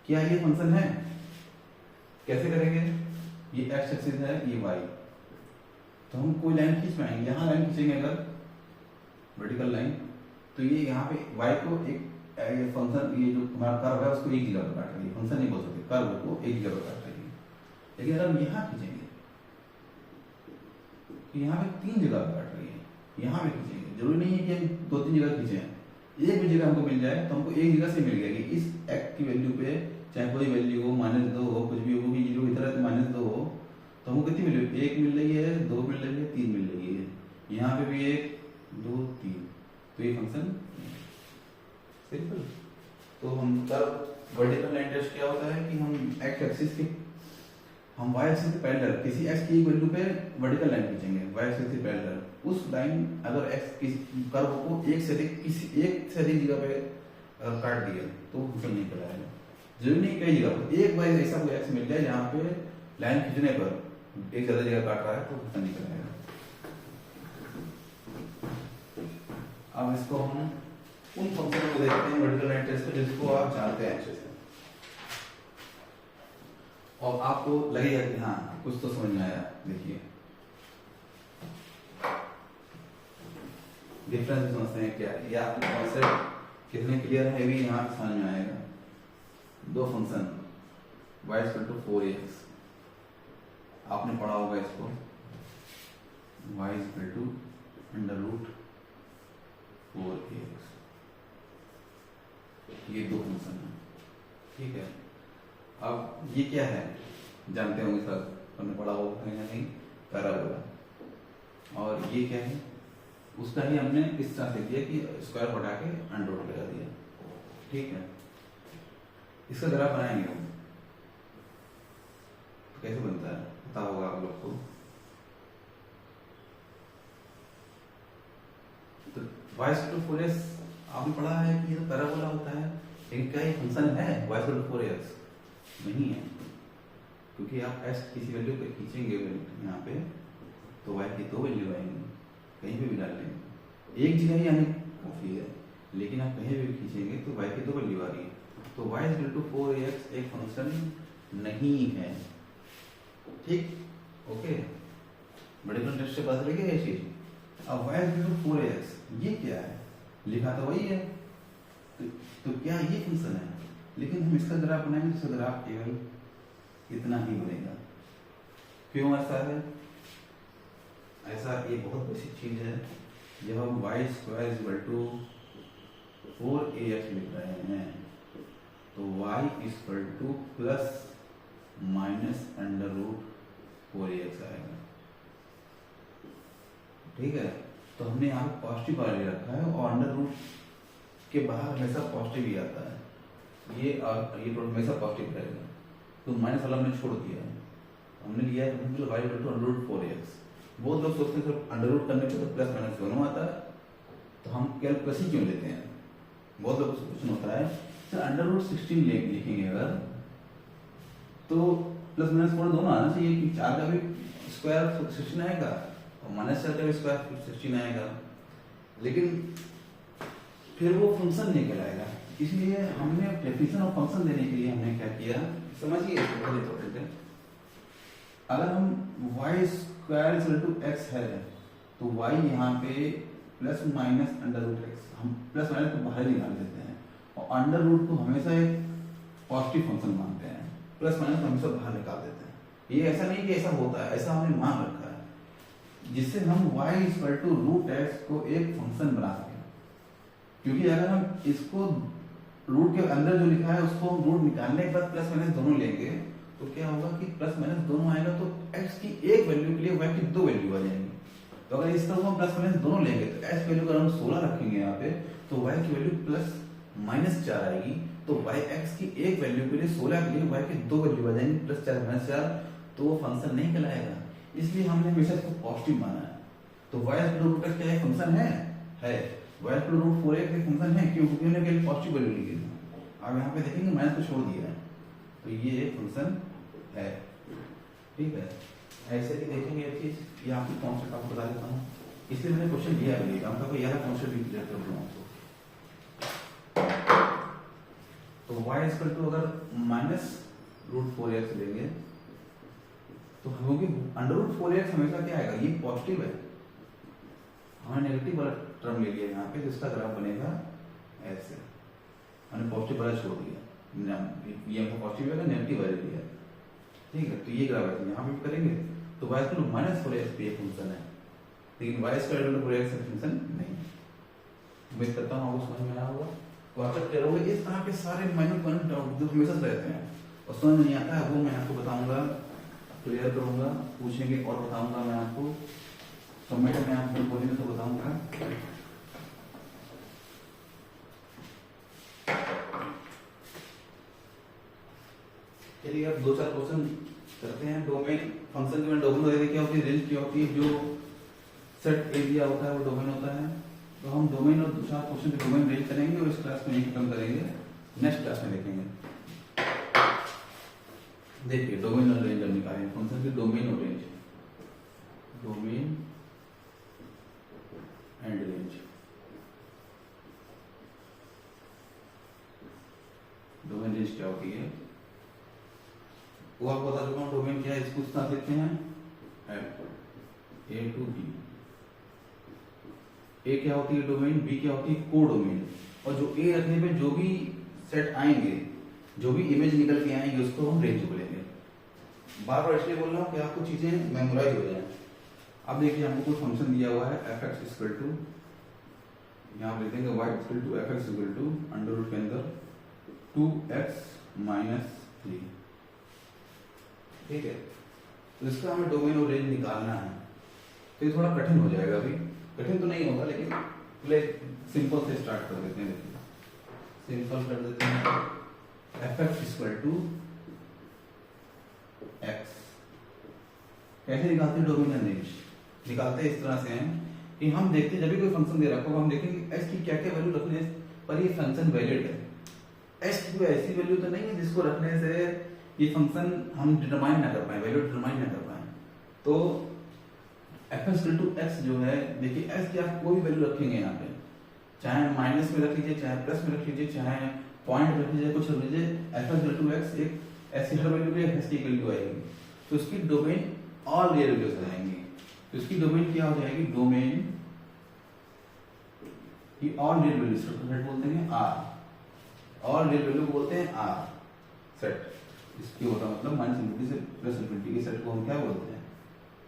क्या ये फंक्शन है? कैसे करेंगे? ये x एक्सिस है, ये y, तो हम कोई लाइन खींच पाएंगे, यहाँ लाइन खींचेंगे अगर वर्टिकल लाइन, तो ये यहाँ पे y को एक ये फंक्शन, ये जो हमारा कर्व है उसको एक जगह पर काट रही है, फंक्शन नहीं बोल सकते, कर्व को एक जगह पर काट रही है। लेकिन अगर हम यहाँ खींचेंगे तो यहाँ पे 3 जगह पर काट रही है, यहाँ पे खींचेंगे, जरूरी नहीं है कि हम 2-3 जगह खींचे, एक भी जगह हमको मिल जाए तो हमको एक जगह से मिल गया कि इस x की वैल्यू पे चाहे कोई वैल्यू हो, -2 हो, कुछ भी हो, कि 0 की तरह -2 हो, तो हमको कितनी मिल रही है, 1 मिल रही है, 2 मिल रही है, 3 मिल रही है, यहाँ पे भी 1 2 3, तो ये फंक्शन सिंपल। तो हम तब वर्टिकल लाइन टेस्ट क्या होता है कि हम x एक्सिस के, हम y एक्सिस के पैरेलल किसी x की वैल्यू पे वर्टिकल लाइन खींचेंगे, y एक्सिस के पैरेलल, उस लाइन अगर x किसी कर्व को एक से अधिक जगह पे काट दिया तो फंक्शन नहीं कहलाएगा। जरूरी नहीं कई जगह पर, एक बार ऐसा कोई x मिल जाए जहाँ पे लाइन खींचने पर एक ज्यादा जगह काट रहा है तो फंक्शन नहीं कहलाएगा। अब इसको हम उन फंक्शनों को देखते हैं वर्टिकल लाइन टेस्ट पे जिसको आप जानते हैं अच्छे से, और आपको लगेगा कि हाँ कुछ तो समझ में आया। देखिए डिफरेंस समझते हैं क्या, या आपके कॉन्सेप्ट कितने क्लियर है भी यहाँ समझ में आएगा। दो function y equal to 4ax, आपने पढ़ा होगा इसको, y equal to under root 4ax, ये दो फंक्शन है, ठीक है। अब ये क्या है जानते होंगे सब, हमने पढ़ा होगा कहीं ना कहीं, पैराबोला। और ये क्या है, उसका ही हमने इस तरह से किया कि स्क्वायर हटा के अंडर रूट लगा दिया, ठीक है। इसका ग्राफ बनाएंगे हम, तो कैसे बनता है पता होगा आप लोग को। तो y इक्वल टू 4x आपने पढ़ा है कि ये तो पैराबोला होता है, लेकिन क्या ये फंक्शन है y इक्वल टू 4x? नहीं है, क्योंकि आप s किसी वैल्यू पे खींचेंगे यहाँ पे तो y की 2 वैल्यू आएंगी, कहीं पे भी डाल लेंगे, एक जगह ही आने काफी है, लेकिन आप कहीं भी खींचेंगे तो y की 2 वैल्यू आ रही है। तो y इक्वल टू 4ax एक फंक्शन नहीं है, ठीक, ओके। वर्टिकल टेस्ट से पता चलेगा ये चीज, अब y इक्वल टू 4ax, ये क्या है, लिखा तो वही है, तो क्या ये फंक्शन है, लेकिन हम इसका ग्राफ बनाएंगे तो इसका ग्राफ केवल इतना ही बनेगा। क्यों ऐसा है? ऐसा ये बहुत बेसिक चीज है, जब हम Y square equal to 4ax लिख रहे हैं तो y equal to plus minus under root 4ax आएगा, ठीक है। तो हमने यहाँ पे पॉजिटिव वाला ले रखा है और अंडर रूट के बाहर हमेशा पॉजिटिव ही आता है, ये और ये हमेशा पॉजिटिव रहेगा, तो माइनस वाला हमने छोड़ दिया है, हमने लिया है y equal to under root 4ax। बहुत लोग सोचते हैं सिर्फ अंडर रूट करने पे तो प्लस माइनस दोनों आता है, तो हम केवल प्लस ही क्यों लेते हैं। बहुत लोग को क्वेश्चन होता है सर अंडर रूट 16 लिखेंगे अगर तो प्लस माइनस दोनों आना चाहिए कि 4 का भी स्क्वायर 16 आएगा और माइनस 4 का भी स्क्वायर 16 आएगा, लेकिन फिर वो फंक्शन नहीं कहलाएगा। इसलिए हमने डेफिनेशन ऑफ फंक्शन देने के लिए हमने क्या किया, समझिए इसको बहुत इंपॉर्टेंट है। अगर हम y square equal to x है तो y यहाँ पे plus minus under root x, हम प्लस माइनस को बाहर निकाल देते हैं और अंडर रूट को हमेशा एक पॉजिटिव फंक्शन मानते हैं, प्लस माइनस को हमेशा बाहर निकाल देते हैं। ये ऐसा नहीं कि ऐसा होता है, ऐसा हमने मान रखा है जिससे हम y equal to root x को एक फंक्शन बना सकें। क्योंकि अगर हम इसको रूट के अंदर जो लिखा है उसको हम रूट निकालने के बाद प्लस माइनस दोनों लेंगे तो क्या होगा कि प्लस माइनस दोनों आएगा तो x की एक वैल्यू के लिए y की 2 वैल्यू आ जाएंगी। तो अगर इस तरह हम प्लस माइनस दोनों लेंगे तो x वैल्यू अगर हम 16 रखेंगे यहाँ पे तो y की वैल्यू प्लस माइनस 4 आएगी, तो y x की एक वैल्यू के लिए 16 के लिए y की 2 वैल्यू आ जाएंगी प्लस 4 माइनस 4, तो वो फंक्शन नहीं कहलाएगा। इसलिए हमने हमेशा इसको पॉजिटिव माना है। तो y इक्वल टू क्या है, फंक्शन है y इक्वल टू 4x एक फंक्शन है, क्यों? क्योंकि हमने केवल पॉजिटिव वैल्यू ली है। अब यहाँ पे देखेंगे माइनस को छोड़ दिया है तो ये एक फंक्शन है, ठीक है। ऐसे ही देखेंगे ये चीज, ये आपकी कॉन्सेप्ट आपको बता देता हूँ, इसलिए मैंने क्वेश्चन दिया भी हम आपको यह कॉन्सेप्ट भी क्लियर कर दूँ आपको। तो y इक्वल टू अगर माइनस रूट 4x लेंगे तो क्योंकि अंडर रूट 4x हमेशा क्या आएगा, ये पॉजिटिव है, हमने नेगेटिव वाला टर्म ले लिया यहाँ पे, जिसका ग्राफ बनेगा ऐसे, हमने पॉजिटिव वाला छोड़ दिया, ये हमको पॉजिटिव वाला नेगेटिव वाला लिया, ठीक है। तो ये ग्राफ है यहाँ पे करेंगे तो y equal to minus 4x पे एक फंक्शन है, लेकिन y square equal to 4x function नहीं। उम्मीद करता हूँ आपको समझ में आया होगा। तो आप क्या करोगे, इस तरह के सारे माइनर डाउट जो हमेशा रहते हैं और समझ नहीं आता है वो मैं आपको बताऊंगा, क्लियर करूंगा, पूछेंगे और बताऊंगा मैं आपको, कमेंट में आप बोलेंगे तो बताऊंगा। चलिए अब 2-4 क्वेश्चन करते हैं। डोमेन फंक्शन के में डोमेन वगैरह क्या होती है, रेंज क्या होती है, जो सेट एरिया होता है वो डोमेन होता है। तो हम डोमेन और दूसरा क्वेश्चन के डोमेन रेंज करेंगे और इस क्लास में यही खत्म करेंगे, नेक्स्ट क्लास में देखेंगे। देखिए डोमेन और रेंज निकालें, फंक्शन की डोमेन और range, domain and range. Domain range क्या होती है वो आपको बता चुका हूँ। डोमेन क्या है, इसको इस तरह देखते हैं ए टू बी। ए क्या होती है डोमेन, बी क्या होती है को डोमेन, और जो ए रखने पे जो भी सेट आएंगे, जो भी इमेज निकल के आएंगे उसको हम रेंज बोलेंगे। बार बार इसलिए बोल रहा हूँ कि आपको चीजें मेमोराइज हो जाए। अब देखिए हमको कोई फंक्शन दिया हुआ है एफ एक्स इक्वल टू, यहाँ लिख देंगे y equal to f x equal to under root के अंदर 2x-3, ठीक है। तो इसका हमें डोमेन और रेंज निकालना है, तो ये थोड़ा कठिन हो जाएगा। अभी कठिन तो नहीं होगा, लेकिन पहले सिंपल से स्टार्ट कर देते हैं। देखिए सिंपल कर देते हैं, f x equal to x. कैसे निकालते हैं डोमेन एंड रेंज? निकालते हैं इस तरह से हैं कि हम देखते जब भी कोई फंक्शन दे रखा हो हम देखेंगे एक्स की क्या क्या वैल्यू रखने पर ये फंक्शन वैलिड है। एक्स की कोई ऐसी वैल्यू तो नहीं है जिसको रखने से ये फंक्शन हम डिटरमाइन ना कर पाए, वैल्यू डिटरमाइन ना कर पाए। तो एफ इक्वल टू एक्स जो है, देखिए एक्स की आप कोई वैल्यू रखेंगे यहाँ पे, चाहे माइनस में रख लीजिए, चाहे प्लस में रख लीजिए, चाहे पॉइंट रख लीजिए, कुछ रख लीजिए, एफ इक्वल टू एक्स एक ऐसी हर वैल्यू के एक्स की वैल्यू आएगी, तो उसकी डोमेन ऑल रियल वैल्यूज आ जाएंगी। तो इसकी डोमेन क्या हो जाएगी, डोमेन कि ऑल रियल वैल्यू सेट बोलते हैं आर, ऑल रियल वैल्यू बोलते हैं आर सेट। इसकी होता मतलब माइनस इन्फिनिटी से प्लस इन्फिनिटी के सेट को हम क्या बोलते हैं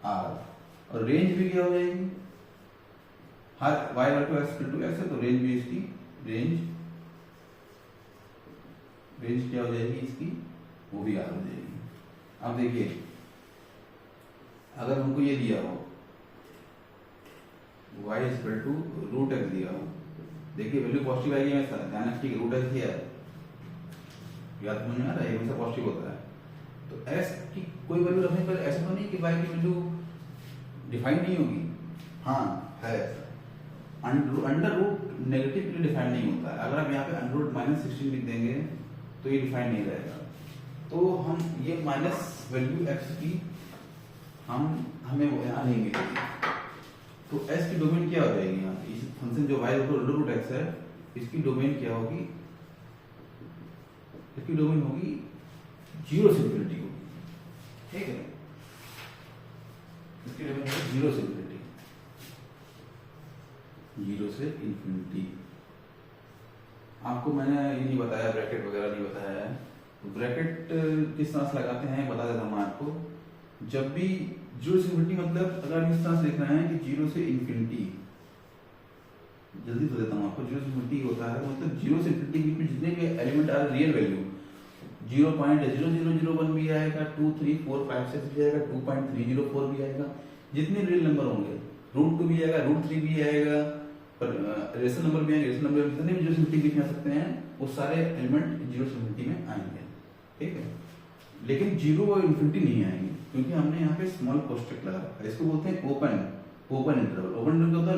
आर। और रेंज भी क्या हो जाएगी, हर y equal to x to x है तो रेंज भी इसकी रेंज क्या हो जाएगी इसकी, वो भी आर हो जाएगी। अब देखिए अगर हमको ये दिया हो y equal to root x दिया हो, देखिए वैल्यू पॉजिटिव आएगी हमेशा, ध्यान रखिए रूट x दिया है, याद समझ में आ रहा है, हमेशा पॉजिटिव होता है। तो s की कोई वैल्यू रखने पर ऐसा तो नहीं कि y की वैल्यू डिफाइन नहीं होगी, हाँ है ऐसा। अंडर रूट नेगेटिव के लिए डिफाइन नहीं होता है, अगर आप यहाँ पे अंडर रूट -16 लिख देंगे तो ये डिफाइन नहीं रहेगा। तो हम ये माइनस वैल्यू x की हमें वो यहाँ नहीं मिलेगी, तो s की डोमेन क्या हो जाएगी, यहाँ इस फंक्शन जो y अंडर रूट x है इसकी डोमेन क्या होगी, इसकी डोमेन होगी 0 से इन्फिनिटी होगी, ठीक है, इसकी डोमेन होगी 0 से इन्फिनिटी, 0 से इन्फिनिटी। आपको मैंने ये नहीं बताया, ब्रैकेट वगैरह नहीं बताया है, तो ब्रैकेट किस तरह से लगाते हैं बता देता हूँ मैं आपको। जब भी 0 से इन्फिनिटी मतलब अगर हम इस तरह से लिख रहे हैं कि 0 से इन्फिनिटी, जल्दी बता देता हूँ आपको, 0 से इन्फिनिटी होता है मतलब 0 से इन्फिनिटी के बीच में जितने भी एलिमेंट आ रहे रियल वैल्यू 0.0001 भी आएगा, 2 3 4 5 6 भी आएगा, 2.304 भी आएगा, जितने रियल नंबर होंगे, √2 भी आएगा, √3 भी आएगा, पर रेशनल नंबर भी आएंगे, रेशनल नंबर जितने भी 0 से इन्फिनिटी बीच में आ सकते हैं वो सारे एलिमेंट 0 से इन्फिनिटी में आएंगे, ठीक है। लेकिन 0 और इन्फिनिटी नहीं आएंगे क्योंकि हमने यहाँ पे स्मॉल कोष्टक लगा रखा है, इसको बोलते हैं ओपन इंटरवल। ओपन इंटरवल होता है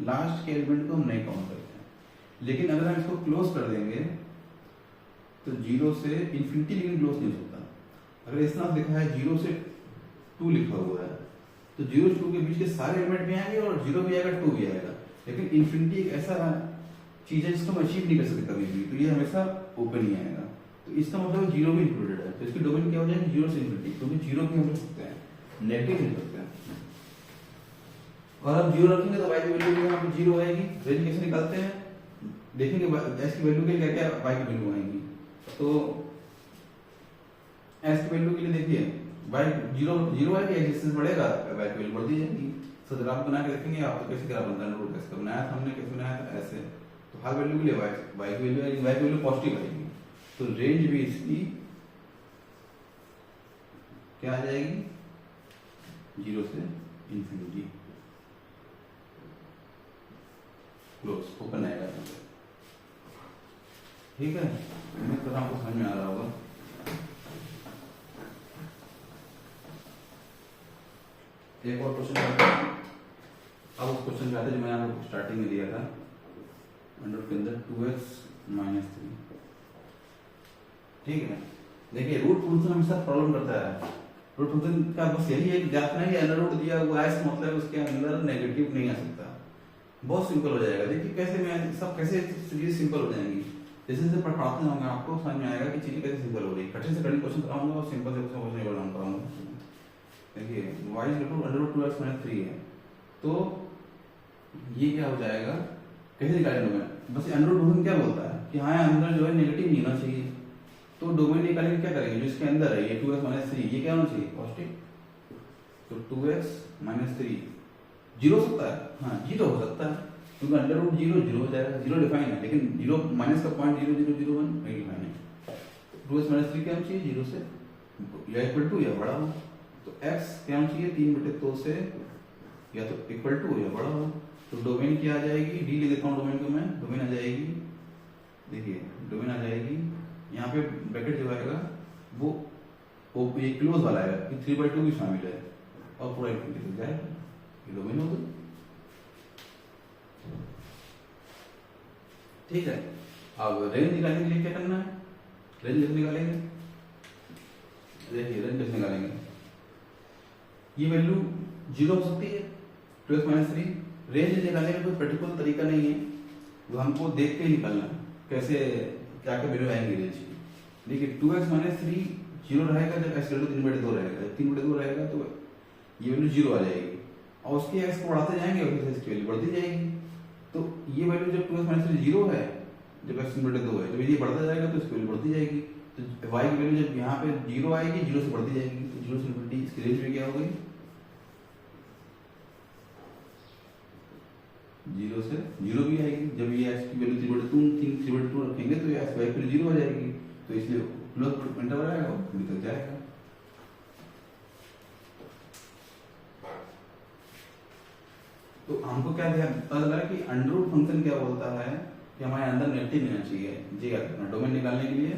लास्ट के एलिमेंट को हम नहीं काउंट करते हैं। लेकिन अगर हम इसको क्लोज कर देंगे तो 0 से इन्फिनिटी लेकिन क्लोज नहीं हो सकता। अगर इस तरह लिखा है 0 से 2 लिखा हुआ है तो 0 से 2 के बीच के सारे एलिमेंट भी आएंगे और 0 भी आएगा, 2 भी आएगा, लेकिन इन्फिनिटी एक ऐसा चीज है जिसको हम अचीव नहीं कर सकते कभी भी, तो ये हमेशा ओपन ही आएगा। तो इसका मतलब 0 भी इंक्लूडेड है, तो इसकी डोमेन क्या हो जाएगी 0 से इन्फिनिटी, क्योंकि 0 भी हम लिख सकते हैं, नेगेटिव लिख सकते हैं। और हम 0 रखेंगे तो y की वैल्यू यहाँ पे 0 आएगी। रेंज कैसे निकालते हैं देखेंगे, s की वैल्यू के लिए क्या क्या y की वैल्यू आएगी। तो s की वैल्यू के लिए देखिए y 0 आएगी, एक्सिस बढ़ेगा y की वैल्यू बढ़ती जाएगी। तो ग्राफ बना के देखेंगे आप, तो कैसे ग्राफ बनता है, रूट x का बनाया था हमने, कैसे बनाया था ऐसे। तो हर वैल्यू के लिए y की वैल्यू आएगी, y की वैल्यू पॉजिटिव आएगी, तो रेंज भी इसकी क्या आ जाएगी 0 से इन्फिनिटी, क्लोज ओपन आएगा, ठीक है। उम्मीद करता हूं आपको समझ में आ रहा होगा। एक और क्वेश्चन करते हैं। अब उस क्वेश्चन पे आते हैं जो मैंने आपको स्टार्टिंग में दिया था, अंडर के अंदर 2x - 3, ठीक है। देखिए रूट फंक्शन हमेशा प्रॉब्लम करता है। रूट फंक्शन का बस यही है कि जातना है कि अंडर रूट दिया हुआ है, इसका मतलब उसके अंदर नेगेटिव नहीं आ सकता। बहुत सिंपल हो जाएगा। देखिए कैसे मैं सब कैसे चीजें सिंपल हो जाएंगी, जैसे जैसे पढ़ाते जाऊंगा आपको समझ में आएगा कि चीजें कैसे सिंपल हो रही है। कठिन से कठिन क्वेश्चन कराऊंगा और सिंपल से क्वेश्चन कराऊंगा। देखिए y = √2x - 3 है, तो ये क्या हो जाएगा, कैसे निकालेंगे मैं, बस अंडर रूट फंक्शन क्या बोलता है कि हाँ अंदर जो है नेगेटिव नहीं होना चाहिए, तो डोमेन निकालेंगे क्या करेंगे, जो इसके अंदर है ये 2x - 3, ये क्या होना चाहिए पॉजिटिव, तो 2x - 3 0 हो सकता है, हाँ 0 हो सकता है क्योंकि अंडर रूट 0 हो जाएगा, 0 डिफाइन है, लेकिन 0 माइनस का .0001 नहीं डिफाइन है। 2x - 3 क्या होना चाहिए 0 से या इक्वल टू या बड़ा हो, तो x क्या होना चाहिए 3/2 से या तो इक्वल टू या बड़ा हो। तो डोमेन क्या आ जाएगी, डी ले देता हूँ डोमेन को मैं, डोमेन आ जाएगी, देखिए डोमेन आ जाएगी, यहाँ पे ब्रैकेट जो आएगा वो ये क्लोज वाला है कि 3/2 भी शामिल है और पूरा इक्वल टू जाएगा, ये डोमेन होगा, ठीक है। अब रेंज निकालने के लिए क्या करना है, रेंज कैसे निकालेंगे, देखिए रेंज कैसे निकालेंगे, ये वैल्यू 0 हो सकती है 2x - 3। रेंज निकालने का कोई पर्टिकुलर तरीका नहीं है, वो हमको देख के ही निकालना है कैसे क्या क्या वैल्यू आएंगे रेंज की। देखिए 2x - 3 0 रहेगा जब x = 3/2 रहेगा, जब 3/2 रहेगा तो ये वैल्यू 0 आ जाएगी और उसके x को बढ़ाते जाएंगे और फिर इसकी वैल्यू बढ़ती जाएगी। तो ये वैल्यू जब 2x माइनस 3 जीरो है, जब x बटे 2 है, जब ये बढ़ता जाएगा तो इसकी वैल्यू बढ़ती जाएगी। तो y की वैल्यू जब यहाँ पे जीरो आएगी, जीरो से बढ़ती जाएगी, तो जीरो से इन्फिनिटी इसकी रेंज में क्या हो गई, जीरो से जीरो भी आएगी। जब ये x की वैल्यू 3/2 रखेंगे तो ये x y की वैल्यू जीरो हो जाएगी, तो इसलिए क्लोज इंटरवल आएगा, वो तक जाएगा। तो हमको क्या ध्यान पता चला कि अंडर रूट फंक्शन क्या बोलता है कि हमारे अंदर नेगेटिव लेना चाहिए। जी याद रखना, डोमेन निकालने के लिए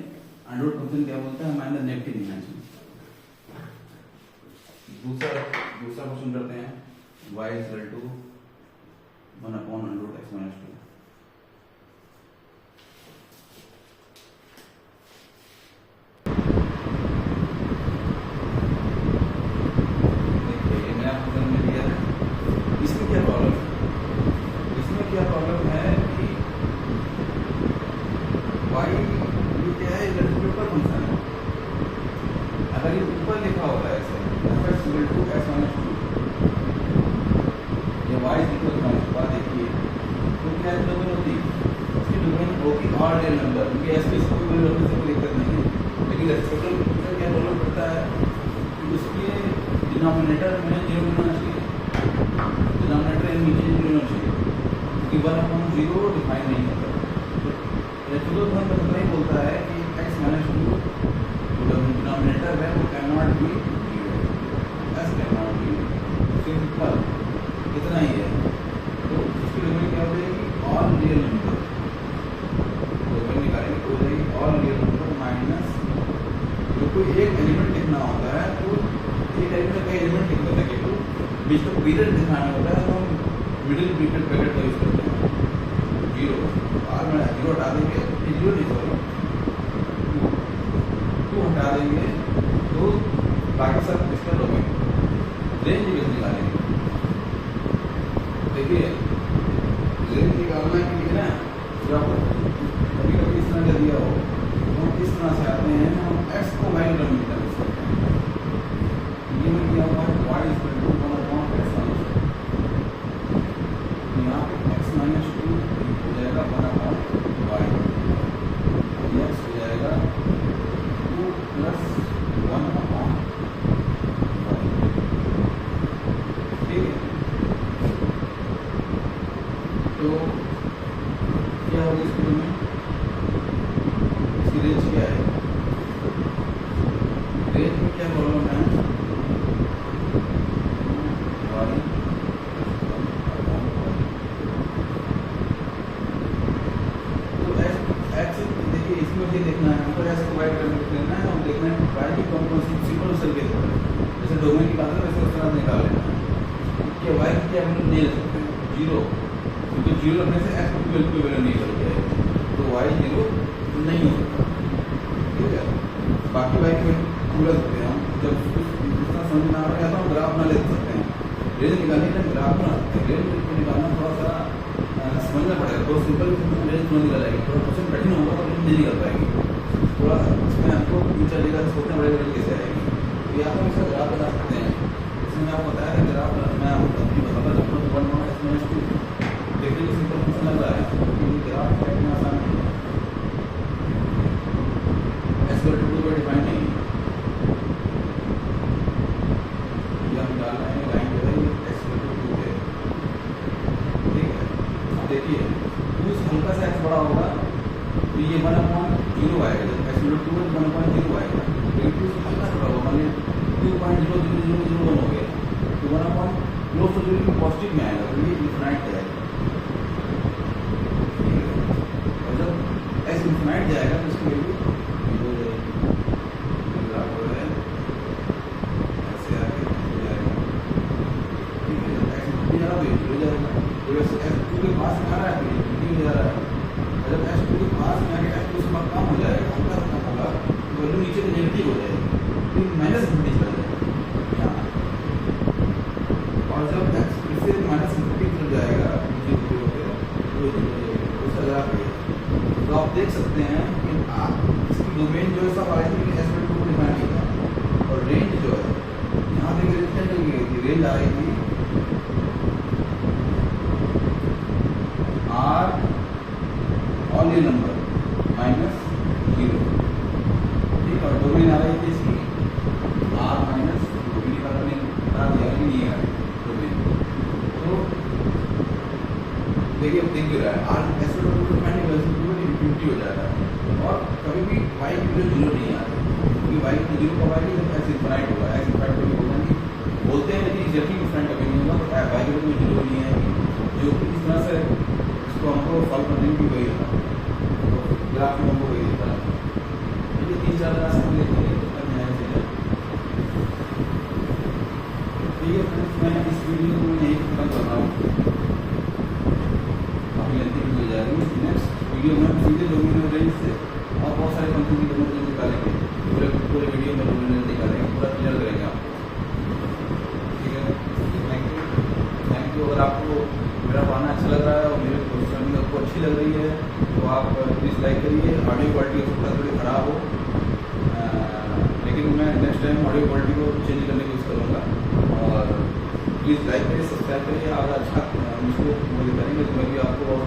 अंडर रूट फंक्शन क्या बोलता है, हमारे अंदर नेगेटिव लेना चाहिए। दूसरा क्वेश्चन करते हैं, y equal to 1/√x - 2। Denominator में जीरो होना चाहिए, डिनोमिनेटर नीचे जीरो होना चाहिए, क्योंकि 1/0 डिफाइन नहीं होता। तो रेसिप्रोकल फॉर्म में इतना ही बोलता है कि x - 2 जो डिनोमिनेटर है वो can not be zero, s can not be simple, इतना ही है। तो इसकी डोमेन क्या हो जाएगी, ऑल रियल नंबर, डोमेन निकालेंगे तो हो जाएगी ऑल रियल नंबर माइनस, जो कोई एक एलिमेंट लिखना होता है तो एक एलिमेंट का एलिमेंट लिख देते हैं, तो बीच का पीरियड दिखाना होता है तो हम मिडिल पीरियड ब्रैकेट का यूज करते हैं, जीरो और में जीरो हटा देंगे, जीरो नहीं सॉरी 2 हटा देंगे, तो बाकी सब इसका डोमेन रेंज कैसे निकालेंगे। देखिए रेंज निकालने के लिए ना जब कभी कभी इस तरह का दिया हो तो हम इस तरह से आते हैं, हम x को y में निकाल सकते हैं। ये में दिया हुआ है y इक्वल टू 1/x - 2, यहाँ पे x - 2 हो जाएगा 1/y, ये x हो जाएगा 2 + 1/y, ठीक है। तो क्या होगा इसके में, इसकी रेंज क्या है, रेंज में क्या प्रॉब्लम है, ये देखना है हमको, ऐसे वाई टर्म लेना है, हम देखना है वाई की कौन सी सिंपल सर्किट है, जैसे डोमेन की बात है वैसे उस तरह निकाल लेना है कि वाई की क्या वैल्यू नहीं ले सकते हैं, जीरो, क्योंकि जीरो रखने से एक्स की वैल्यू नहीं लग जाएगी, तो वाई जीरो नहीं हो सकता, ठीक है। बाकी वाई की वैल्यू पूरा सकते हैं हम, जब इतना समझ में आ रहा है तो हम ग्राफ ना ले सकते हैं, रेंज निकालने के लिए ग्राफ बना सकते हैं, रेंज को निकालना थोड़ा सा समझना पड़ेगा, बहुत सिंपल रेंज नहीं निकल जाएगी, थोड़ा क्वेश्चन कठिन होगा तो रेंज नहीं निकल पाएगी, थोड़ा इसमें आपको फ्यूचर जगह सोचना पड़ेगा रेंज कैसे आएगी। तो यहाँ पर इसका ग्राफ बना सकते हैं, इसमें आपको बताया था ग्राफ मैं आपको अपनी बताता हूँ, 1/x - 2 देखने को सिंपल क्वेश्चन लग रहा है, लेकिन ग्राफ इतना आसान नहीं है, x = 2 पर डिफाइन नहीं है, ये हम डाल रहे हैं लाइन जो है x = 2 है, ठीक है। अब देखिए कुछ हल्का सा x बड़ा होगा तो ये 1/0 आएगा, जब x = 2 है 1/0 आएगा, लेकिन कुछ हल्का सा होगा, मान लीजिए 2.0001 हो गया, तो 1 क्लोज टू 0 पॉजिटिव में आएगा, तो ये इन्फिनाइट जाएगा, ठीक है। और जब x इन्फिनाइट जाएगा तो इसकी वैल्यू हो जाएगी, ग्राफ हो है ऐसे आगे हो जाएगा, ठीक है। जब x इन्फिनिटी जा रहा है तो हो जाएगा, जब x 2 के पास में आ रहा है तो इन्फिनिटी हो जा रहा है, और जब x 2 के पास में आके x 2 से कम हो जाएगा, हल्का सा कम होगा, तो वैल्यू नीचे से नेगेटिव हो जाएगी, फिर माइनस इन्फिनिटी चला जाएगा यहाँ, और जब x फिर से माइनस इन्फिनिटी चल जाएगा नीचे तो सजा गया। तो आप देख सकते हैं कि इसकी डोमेन जो है सब आएगी s = 2 को डिफाइन किया, और रेंज जो है यहाँ देखिए रेंज आ रही थी ही नहीं है डोमेन। तो देखिए अब दिख रहा है आज ऐसे इन्फिनिटी हो जाता है और कभी भी वाई की वैल्यू जीरो नहीं आ रही, क्योंकि वाई की जीरो कब आएगी जब ऐसे इन्फाइनाइट होगा। ऐसे इन्फाइनाइट कभी होगा नहीं, बोलते हैं कि एग्जैक्टली इन्फाइनाइट कभी नहीं होगा, तो वाई की वैल्यू जीरो नहीं आएगी। जो इस तरह से इसको हमको सॉल्व करने की वही है, तो ग्राफ में हमको वही देता है। ये 3-4 रास्ते हम लेते हैं तो न्याय से ठीक है। मैं इस वीडियो को यही खत्म कर रहा हूँ, काफ़ी लेंथी वीडियो जा रही है। नेक्स्ट वीडियो में सीधे डोमिनल रेंज से और बहुत सारे फंक्शन की डोमिनल रेंज निकालेंगे, पूरे वीडियो में डोमिनल रेंज निकालेंगे, पूरा क्लियर करेंगे आपको। ठीक है, थैंक यू। अगर आपको मेरा पढ़ाना अच्छा लग रहा है और मेरे प्रोफेशनल आपको अच्छी लग रही है तो आप प्लीज़ लाइक करिए। ऑडियो क्वालिटी हो सकता है थोड़ी ख़राब हो, लेकिन मैं नेक्स्ट टाइम ऑडियो क्वालिटी को चेंज करने की कोशिश करूँगा। और प्लीज़ लाइक करिए, सब्सक्राइब करिए। अगर अच्छा मुझको वो करेंगे तो मैं भी आपको और